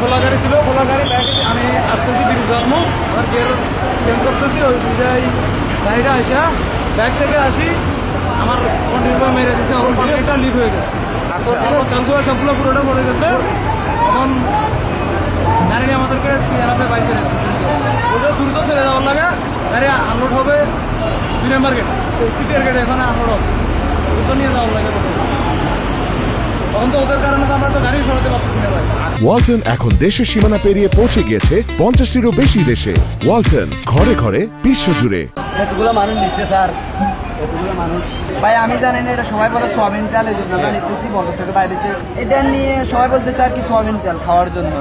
খোলা গাড়ি ছিল, খোলা গাড়ি ব্যাগে আমি আসতেছি ব্রিজ ধর্ম, আমার গিয়ার চেঞ্জ করতেছি, ওই বুঝাই গাড়িটা আসা ব্যাগ থেকে আসি আমার কন্টিনিউ মেরে দিয়েছে, আমার কন্টিনিউটা লিক হয়ে গেছে। তেলগুলো সবগুলো পুরোটা পড়ে গেছে। এখন গাড়ি নিয়ে আমাদেরকে সিআরএফে বাইক করে দিচ্ছে, ওটা দ্রুত ছেড়ে যাওয়ার লাগে। গাড়ি আনলোড হবে 2 নম্বর গেট, সিটির গেটে এখানে আনলোড হবে, দ্রুত নিয়ে যাওয়ার লাগে। তখন তো ওদের কারণে তো আমরা তো গাড়ি সরাতে পারতেছি না ভাই। ওয়ালটন এখন দেশের সীমানা পেরিয়ে পৌঁছে গিয়েছে 50টিরও বেশি দেশে। ওয়ালটন, ঘরে ঘরে বিশ্বজুড়ে। এতগুলো মানুষ নিচ্ছে স্যার, এতগুলো মানুষ। ভাই আমি জানি না, এটা সবাই বলে সোয়াবিন তেল, এই জন্য আমরা নিতেছি বন্ধ থেকে বাইরে। এটা নিয়ে সবাই বলতেছে আর কি সোয়াবিন তেল খাওয়ার জন্য।